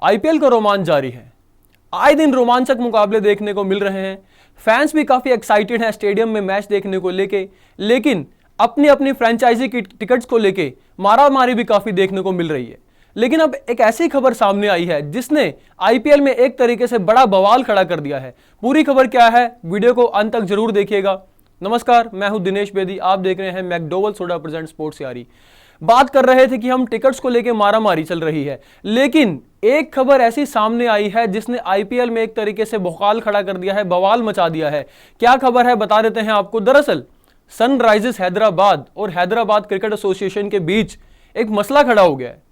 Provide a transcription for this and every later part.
IPL का रोमांच जारी है। आए दिन रोमांचक मुकाबले देखने को मिल रहे हैं। फैंस भी काफी एक्साइटेड हैं स्टेडियम में मैच देखने को लेके, लेकिन अपनी अपनी फ्रेंचाइजी की टिकट्स को लेके मारामारी भी काफी देखने को मिल रही है। लेकिन अब एक ऐसी खबर सामने आई है जिसने आईपीएल में एक तरीके से बड़ा बवाल खड़ा कर दिया है। पूरी खबर क्या है, वीडियो को अंत तक जरूर देखिएगा। नमस्कार, मैं हूं दिनेश बेदी, आप देख रहे हैं मैकडोवेल सोडा प्रेजेंट स्पोर्ट्स यारी। बात कर रहे थे कि हम टिकट्स को लेकर मारामारी चल रही है, लेकिन एक खबर ऐसी सामने आई है जिसने आईपीएल में एक तरीके से भौकाल खड़ा कर दिया है, बवाल मचा दिया है। क्या खबर है बता देते हैं आपको। दरअसल सनराइजर्स हैदराबाद और हैदराबाद क्रिकेट एसोसिएशन के बीच एक मसला खड़ा हो गया है।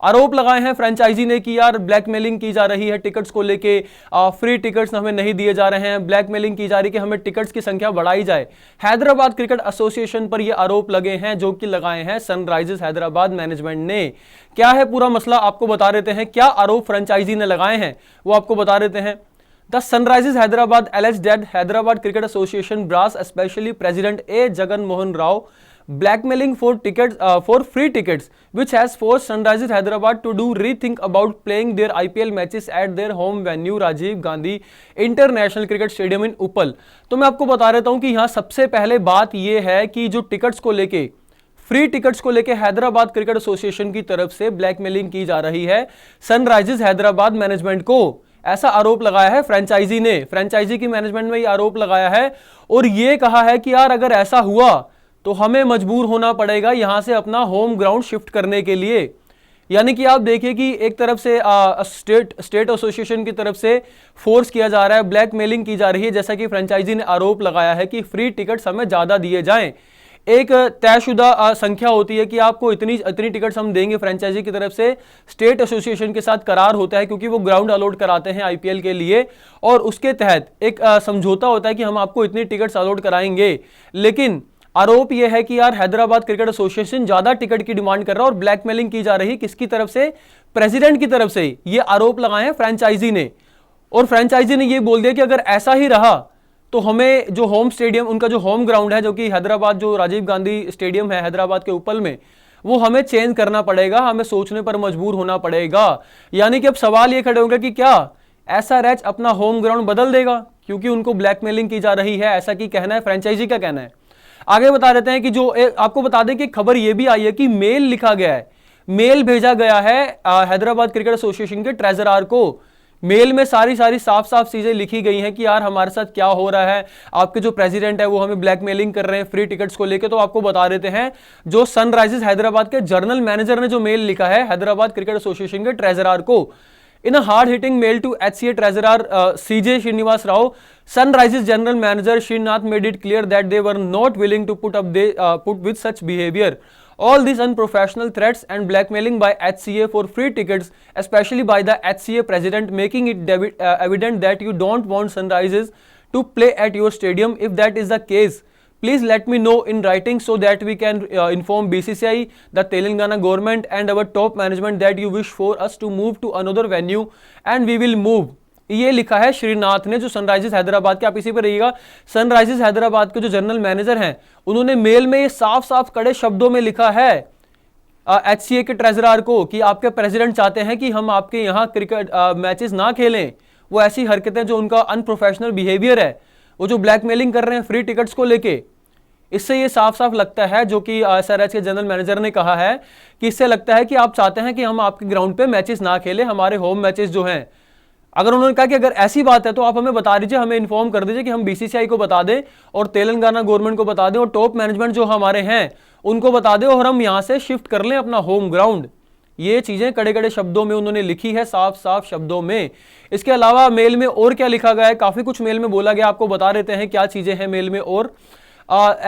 आरोप लगाए हैं फ्रेंचाइजी ने कि यार ब्लैकमेलिंग की जा रही है टिकट्स को लेके, फ्री टिकट्स हमें नहीं दिए जा रहे हैं, ब्लैकमेलिंग की जा रही है कि हमें टिकट्स की संख्या बढ़ाई जाए। हैदराबाद क्रिकेट एसोसिएशन पर ये आरोप लगे हैं जो कि लगाए हैं सनराइजर्स हैदराबाद मैनेजमेंट ने। क्या है पूरा मसला आपको बता देते हैं। क्या आरोप फ्रेंचाइजी ने लगाए हैं वो आपको बता देते हैं। The Sunrisers Hyderabad alleged that Hyderabad Cricket Association brass, especially President A. Jagan Mohan Rao, blackmailing for free tickets, which has forced Sunrisers Hyderabad to do rethink about playing their IPL matches at their home venue Rajiv Gandhi International Cricket Stadium in Uppal। तो मैं आपको बता देता हूं कि यहाँ सबसे पहले बात यह है कि जो टिकट्स को लेके, फ्री टिकट्स को लेके हैदराबाद क्रिकेट एसोसिएशन की तरफ से ब्लैकमेलिंग की जा रही है सनराइजर्स हैदराबाद मैनेजमेंट को। ऐसा आरोप लगाया है फ्रेंचाइजी ने। फ्रेंचाइजी की मैनेजमेंट में ये आरोप लगाया है और ये कहा है कि यार अगर ऐसा हुआ तो हमें मजबूर होना पड़ेगा यहां से अपना होम ग्राउंड शिफ्ट करने के लिए। यानी कि आप देखिए कि एक तरफ से स्टेट एसोसिएशन की तरफ से फोर्स किया जा रहा है, ब्लैकमेलिंग की जा रही है, जैसा कि फ्रेंचाइजी ने आरोप लगाया है कि फ्री टिकट्स हमें ज्यादा दिए जाएं। एक तयशुदा संख्या होती है कि आपको इतनी टिकट्स हम देंगे। फ्रेंचाइजी की तरफ से स्टेट एसोसिएशन के साथ करार होता है क्योंकि वो ग्राउंड अलॉट कराते हैं आईपीएल के लिए, और उसके तहत एक समझौता होता है कि हम आपको इतनी टिकट्स अलॉट कराएंगे। लेकिन आरोप यह है कि यार हैदराबाद क्रिकेट एसोसिएशन ज्यादा टिकट की डिमांड कर रहा है और ब्लैकमेलिंग की जा रही है। किसकी तरफ से? प्रेसिडेंट की तरफ से ये आरोप लगाए हैं फ्रेंचाइजी ने। और फ्रेंचाइजी ने यह बोल दिया कि अगर ऐसा ही रहा तो हमें जो होम स्टेडियम, उनका जो होम ग्राउंड है, जो कि हैदराबाद जो राजीव गांधी स्टेडियम है हैदराबाद के उपल में, वो हमें चेंज करना पड़ेगा, हमें सोचने पर मजबूर होना पड़ेगा। यानी कि अब सवाल ये खड़े होंगे कि क्या एसआरएच अपना होम ग्राउंड बदल देगा क्योंकि उनको ब्लैकमेलिंग की जा रही है, ऐसा कि कहना है, फ्रेंचाइजी का कहना है। आगे बता देते हैं कि जो आपको बता दें कि खबर यह भी आई है कि मेल लिखा गया है, मेल भेजा गया है हैदराबाद क्रिकेट एसोसिएशन के ट्रेजरर को। मेल में सारी साफ चीजें लिखी गई हैं कि यार हमारे साथ क्या हो रहा है, आपके जो प्रेसिडेंट है वो हमें ब्लैकमेलिंग कर रहे हैं फ्री टिकट्स को लेके। तो आपको बता देते हैं जो सनराइजर्स हैदराबाद के जनरल मैनेजर ने जो मेल लिखा है हैदराबाद क्रिकेट एसोसिएशन के ट्रेजरर को, in a hard hitting mail to HCA treasurer CJ Srinivas Rao, Sunrisers general manager Srinath made it clear that they were not willing to put with such behavior. All these unprofessional threats and blackmailing by HCA for free tickets, especially by the HCA president, making it evident that you don't want Sunrisers to play at your stadium. If that is the case, please let me know in writing so that we can inform BCCI, the Telangana government and our top management that you wish for us to move to another venue and we will move. ये लिखा है श्रीनाथ ने, जो Sunrisers Hyderabad के, आप इसी पर रहिएगा, सनराइजर्स हैदराबाद के जो जनरल मैनेजर हैं, उन्होंने मेल में ये साफ कड़े शब्दों में लिखा है HCA के ट्रेजरर को कि आपके प्रेसिडेंट चाहते हैं कि हम आपके यहाँ क्रिकेट मैचेस ना खेलें। वो ऐसी हरकतें, जो उनका अनप्रोफेशनल बिहेवियर है, वो जो ब्लैकमेलिंग कर रहे हैं फ्री टिकट्स को लेके, इससे ये साफ लगता है, जो कि SRH के जनरल मैनेजर ने कहा है कि इससे लगता है कि आप चाहते हैं कि हम आपके ग्राउंड पे मैचेस ना खेलें, हमारे होम मैचेस जो हैं। अगर उन्होंने कहा कि अगर ऐसी बात है तो आप हमें बता दीजिए, हमें इन्फॉर्म कर दीजिए कि हम BCCI को बता दें और तेलंगाना गवर्नमेंट को बता दें और टॉप मैनेजमेंट जो हमारे हैं उनको बता दें और हम यहां से शिफ्ट कर लें अपना होम ग्राउंड। ये चीजें कड़े कड़े शब्दों में उन्होंने लिखी है, साफ शब्दों में। इसके अलावा मेल में और क्या लिखा गया है, काफी कुछ मेल में बोला गया, आपको बता देते हैं क्या चीजें हैं मेल में। और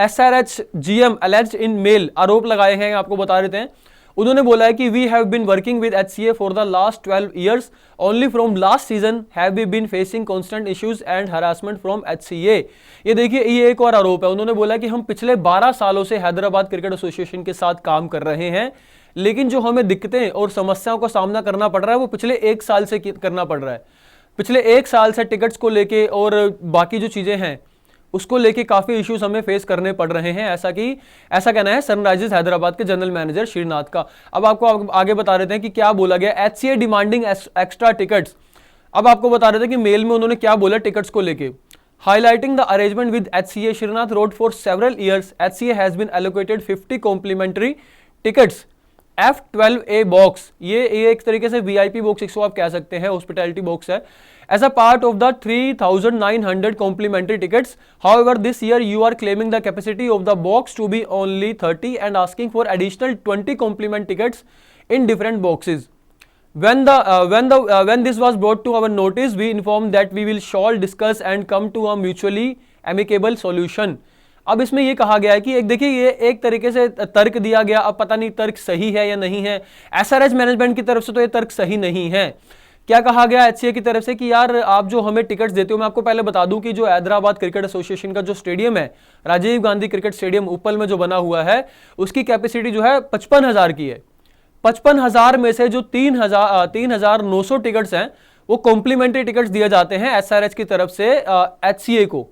SRH GM alleged in mail, आरोप लगाए हैं, आपको बता देते हैं। उन्होंने बोला है कि we have been working with HCA for the last 12 years, only from last season have we been facing constant issues and harassment from HCA। ये देखिए, ये एक और आरोप है। उन्होंने बोला कि हम पिछले 12 सालों से हैदराबाद क्रिकेट एसोसिएशन के साथ काम कर रहे हैं, लेकिन जो हमें दिक्कतें और समस्याओं का सामना करना पड़ रहा है वो पिछले 1 साल से करना पड़ रहा है। पिछले 1 साल से टिकट्स को लेके और बाकी जो चीजें हैं उसको लेके काफी इश्यूज हमें फेस करने पड़ रहे हैं, ऐसा कहना है सनराइजर्स हैदराबाद के जनरल मैनेजर श्रीनाथ का। अब आपको आगे बता देते हैं कि क्या बोला गया। HCA demanding extra tickets. अब आपको बता रहे थे कि मेल में उन्होंने क्या बोला टिकट्स को लेके। Highlighting the arrangement with HCA, Srinath wrote, for several years HCA has been allocated 50 complimentary tickets F12A box, ये एक तरीके से VIP box इसको आप कह सकते हैं, hospitality box है, as a part of the 3,900 complimentary tickets. However, this year you are claiming the capacity of the box to be only 30 and asking for additional 20 complement tickets in different boxes. When this was brought to our notice, we informed that we will shall discuss and come to a mutually amicable solution. अब इसमें ये कहा गया है कि एक देखिए ये एक तरीके से तर्क दिया गया, अब पता नहीं तर्क सही है या नहीं है। एसआरएच मैनेजमेंट की तरफ से तो ये तर्क सही नहीं है। क्या कहा गया एचसीए की तरफ से कि यार आप जो हमें टिकट्स देते हो, मैं आपको पहले बता दूं कि जो हैदराबाद क्रिकेट एसोसिएशन का जो स्टेडियम है, राजीव गांधी क्रिकेट स्टेडियम उप्पल में जो बना हुआ है, उसकी कैपेसिटी जो है 55,000 की है। 55,000 में से जो 3,900 टिकट्स हैं वो कॉम्प्लीमेंट्री टिकट्स दिए जाते हैं एसआरएच की तरफ से एचसीए को,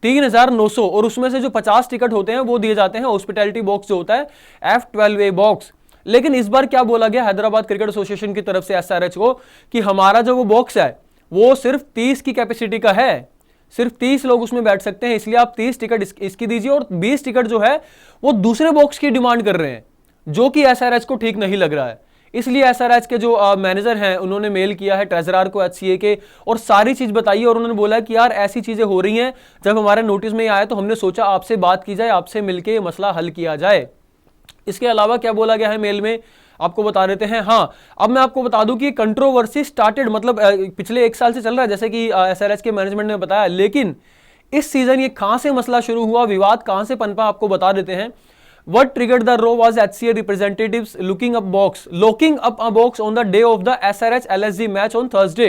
3,900, और उसमें से जो 50 टिकट होते हैं वो दिए जाते हैं हॉस्पिटैलिटी बॉक्स जो होता है F12A बॉक्स। लेकिन इस बार क्या बोला गया हैदराबाद क्रिकेट एसोसिएशन की तरफ से एसआरएच को कि हमारा जो वो बॉक्स है वो सिर्फ 30 की कैपेसिटी का है, सिर्फ 30 लोग उसमें बैठ सकते हैं, इसलिए आप 30 टिकट इसकी दीजिए और 20 टिकट जो है वो दूसरे बॉक्स की डिमांड कर रहे हैं, जो कि एसआरएच को ठीक नहीं लग रहा है। इसलिए एसआरएच के जो मैनेजर हैं उन्होंने मेल किया है ट्रेजरर को एचसीए के और सारी चीज बताई और उन्होंने बोला कि यार ऐसी चीजें हो रही हैं, जब हमारे नोटिस में आया तो हमने सोचा आपसे बात की जाए, आपसे मिलकर ये मसला हल किया जाए। इसके अलावा क्या बोला गया है मेल में आपको बता देते हैं। हाँ, अब मैं आपको बता दूं कि कंट्रोवर्सी स्टार्टेड, मतलब पिछले 1 साल से चल रहा है जैसे कि एसआरएच के मैनेजमेंट ने बताया, लेकिन इस सीजन ये कहां से मसला शुरू हुआ, विवाद कहां से पनपा, आपको बता देते हैं। What triggered the row was HCA representatives locking up a box on the day of the SRH LSG match on Thursday.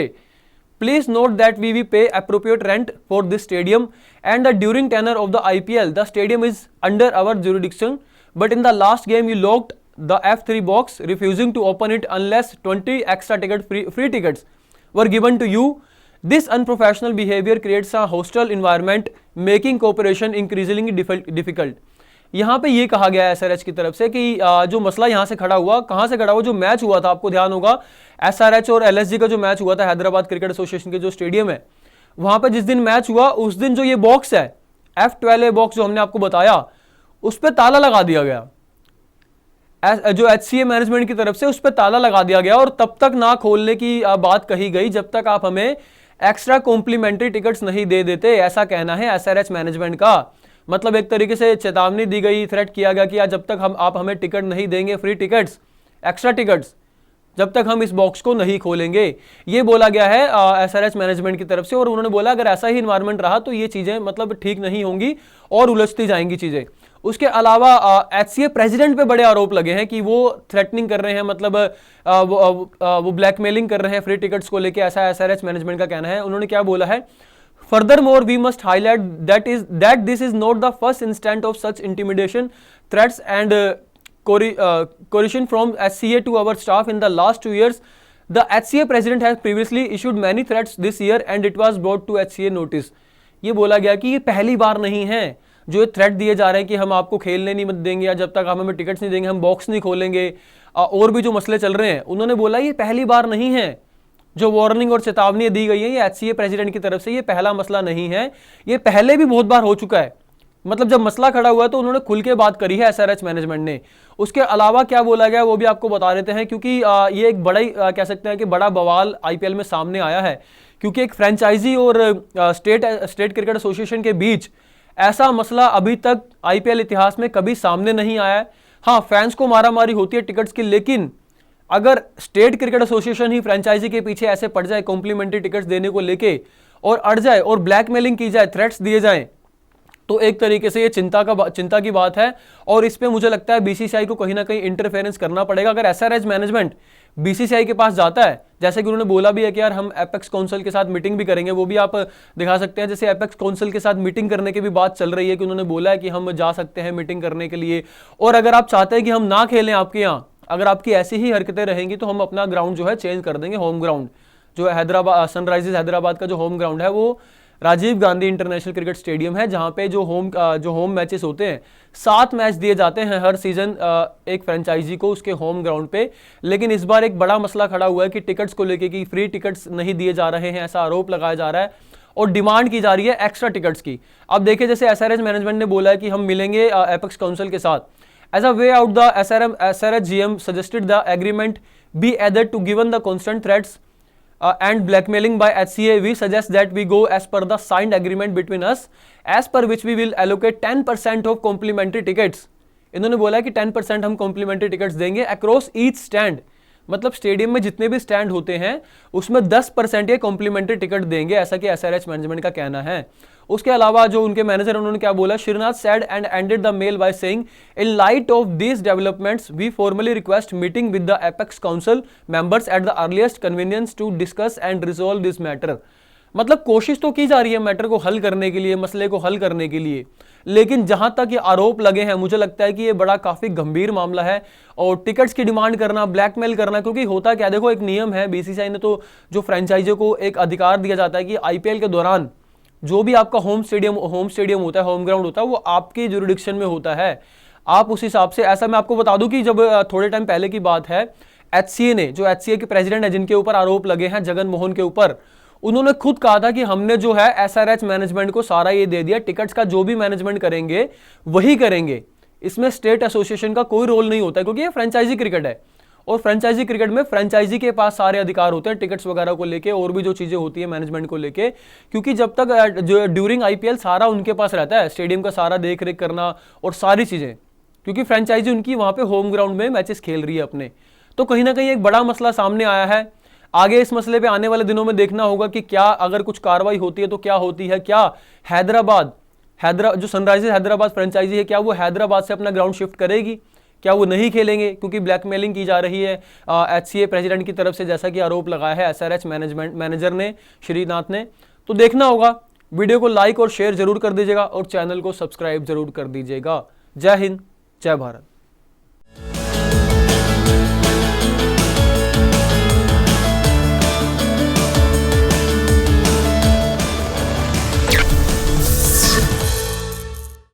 Please note that we will pay appropriate rent for this stadium and the during tenure of the IPL, the stadium is under our jurisdiction. But in the last game, you locked the F3 box, refusing to open it unless 20 extra free tickets were given to you. This unprofessional behavior creates a hostile environment, making cooperation increasingly difficult. यहाँ पे ये कहा गया है SRH की तरफ से कि जो मसला यहाँ से खड़ा हुआ, कहाँ से खड़ा हुआ, जो मैच हुआ था, आपको ध्यान होगा एसआरएच और एलएसजी का जो मैच हुआ था हैदराबाद क्रिकेट एसोसिएशन के जो स्टेडियम है, वहां पे जिस दिन मैच हुआ उस दिन जो ये बॉक्स है F12A बॉक्स जो हमने आपको बताया, उस पर ताला लगा दिया गया। जो एचसीए मैनेजमेंट की तरफ से उस पर ताला लगा दिया गया और तब तक ना खोलने की बात कही गई जब तक आप हमें एक्स्ट्रा कॉम्प्लीमेंट्री टिकट्स नहीं दे देते, ऐसा कहना है एसआरएच मैनेजमेंट का। मतलब एक तरीके से चेतावनी दी गई, थ्रेट किया गया कि जब तक आप हमें टिकट नहीं देंगे, फ्री टिकट्स, एक्स्ट्रा टिकट्स, जब तक हम इस बॉक्स को नहीं खोलेंगे, ये बोला गया है एसआरएच मैनेजमेंट की तरफ से। और उन्होंने बोला अगर ऐसा ही इन्वायरमेंट रहा तो ये चीजें मतलब ठीक नहीं होंगी और उलझती जाएंगी चीजें। उसके अलावा एचसीए प्रेसिडेंट पे बड़े आरोप लगे हैं कि वो थ्रेटनिंग कर रहे हैं, मतलब वो ब्लैकमेलिंग कर रहे हैं फ्री टिकट्स को लेके, ऐसा एसआरएच मैनेजमेंट का कहना है। उन्होंने क्या बोला है, Furthermore, we must highlight that this is not the first instance of such intimidation, threats and coercion from HCA to our staff in the last 2 years. The HCA president has previously issued many threats this year and it was brought to HCA notice. ये बोला गया कि ये पहली बार नहीं है जो ये थ्रेट दिए जा रहे हैं कि हम आपको खेलने नहीं देंगे या जब तक आप हमें टिकट्स नहीं देंगे हम बॉक्स नहीं खोलेंगे, और भी जो मसले चल रहे हैं। उन्होंने बोला ये पहली बार नहीं है जो वार्निंग और चेतावनी दी गई है, ये एचसीए प्रेसिडेंट की तरफ से ये पहला मसला नहीं है, ये पहले भी बहुत बार हो चुका है। मतलब जब मसला खड़ा हुआ है तो उन्होंने खुल के बात करी है एसआरएच मैनेजमेंट ने। उसके अलावा क्या बोला गया वो भी आपको बता देते हैं, क्योंकि ये एक बड़ा ही कह सकते हैं कि बड़ा बवाल आईपीएल में सामने आया है, क्योंकि एक फ्रेंचाइजी और स्टेट क्रिकेट एसोसिएशन के बीच ऐसा मसला अभी तक आईपीएल इतिहास में कभी सामने नहीं आया है। हाँ, फैंस को मारामारी होती है टिकट्स की, लेकिन अगर स्टेट क्रिकेट एसोसिएशन ही फ्रेंचाइजी के पीछे ऐसे पड़ जाए कॉम्प्लीमेंट्री टिकट्स देने को लेके और अड़ जाए और ब्लैकमेलिंग की जाए, थ्रेट्स दिए जाएं, तो एक तरीके से ये चिंता की बात है। और इस पे मुझे लगता है बीसीसीआई को कहीं ना कहीं इंटरफेरेंस करना पड़ेगा। अगर एसआरएच मैनेजमेंट बीसीसीआई के पास जाता है, जैसे कि उन्होंने बोला भी है कि यार हम एपेक्स काउंसिल के साथ मीटिंग भी करेंगे, वो भी आप दिखा सकते हैं, जैसे एपेक्स काउंसिल के साथ मीटिंग करने की भी बात चल रही है कि उन्होंने बोला है कि हम जा सकते हैं मीटिंग करने के लिए। और अगर आप चाहते हैं कि हम ना खेलें आपके यहाँ, अगर आपकी ऐसी ही हरकतें रहेंगी तो हम अपना ग्राउंड जो है चेंज कर देंगे, होम ग्राउंड जो है हैदराबाद सनराइजर्स हैदराबाद का जो होम ग्राउंड है वो Rajiv Gandhi international cricket stadium है, जहां पे जो होम मैचेस होते हैं 7 मैच दिए जाते हैं हर सीजन एक फ्रेंचाइजी को उसके होम ग्राउंड पे। लेकिन इस बार एक बड़ा मसला खड़ा हुआ है कि टिकट्स को लेके कि फ्री टिकट्स नहीं दिए जा रहे हैं, ऐसा आरोप लगाया जा रहा है और डिमांड की जा रही है एक्स्ट्रा टिकट्स की। अब देखिए जैसे एसआरएच मैनेजमेंट ने बोला है कि हम मिलेंगे एपेक्स काउंसिल के साथ। As a way out the SRH GM suggested the agreement be added to given the constant threats and blackmailing by HCA. We suggest that we go as per the signed agreement between us, as per which we will allocate 10% of complimentary tickets. इन्होंने बोला कि 10% हम complimentary tickets देंगे across each stand, मतलब stadium में जितने भी stand होते हैं उसमें 10% ये कॉम्प्लीमेंट्री टिकट देंगे, ऐसा कि एसआरएच मैनेजमेंट का कहना है। उसके अलावा जो उनके मैनेजर उन्होंने क्या बोला, Srinath said and ended the mail by saying in light of these developments we formally request meeting with the apex council members at the earliest convenience to discuss and resolve this matter. मतलब कोशिश तो की जा रही है matter को हल करने के लिए, मसले को हल करने के लिए, लेकिन जहां तक ये आरोप लगे हैं मुझे लगता है कि ये बड़ा काफी गंभीर मामला है। और टिकट्स की डिमांड करना, ब्लैकमेल करना, क्योंकि होता क्या, देखो एक नियम है बीसीसीआई ने तो जो फ्रेंचाइजी को एक अधिकार दिया जाता है कि आईपीएल के दौरान जो भी आपका होम स्टेडियम होता है, होम ग्राउंड होता है, वो आपकी जुरिडिक्शन में होता है। आप उस हिसाब से, ऐसा मैं आपको बता दूं कि जब थोड़े टाइम पहले की बात है, एचसीए ने, जो एचसीए के प्रेसिडेंट है जिनके ऊपर आरोप लगे हैं जगन मोहन के ऊपर, उन्होंने खुद कहा था कि हमने जो है एसआरएच मैनेजमेंट को सारा ये दे दिया, टिकट्स का जो भी मैनेजमेंट करेंगे वही करेंगे, इसमें स्टेट एसोसिएशन का कोई रोल नहीं होता है, क्योंकि ये फ्रेंचाइजी क्रिकेट है और फ्रेंचाइजी क्रिकेट में फ्रेंचाइजी के पास सारे अधिकार होते हैं टिकट्स वगैरह को लेके और भी जो चीजें होती है मैनेजमेंट को लेके, क्योंकि जब तक जो ड्यूरिंग आईपीएल सारा उनके पास रहता है, स्टेडियम का सारा देख रेख करना और सारी चीजें, क्योंकि फ्रेंचाइजी उनकी वहां पे होम ग्राउंड में मैचेस खेल रही है अपने। तो कहीं ना कहीं एक बड़ा मसला सामने आया है। आगे इस मसले पे आने वाले दिनों में देखना होगा कि क्या अगर कुछ कार्रवाई होती है तो क्या होती है, क्या जो सनराइजर्स हैदराबाद फ्रेंचाइजी है, क्या वो हैदराबाद से अपना ग्राउंड शिफ्ट करेगी, क्या वो नहीं खेलेंगे, क्योंकि ब्लैकमेलिंग की जा रही है एचसीए प्रेसिडेंट की तरफ से, जैसा कि आरोप लगाया है एसआरएच मैनेजर ने, श्रीनाथ ने। तो देखना होगा। वीडियो को लाइक और शेयर जरूर कर दीजिएगा और चैनल को सब्सक्राइब जरूर कर दीजिएगा। जय हिंद, जय भारत।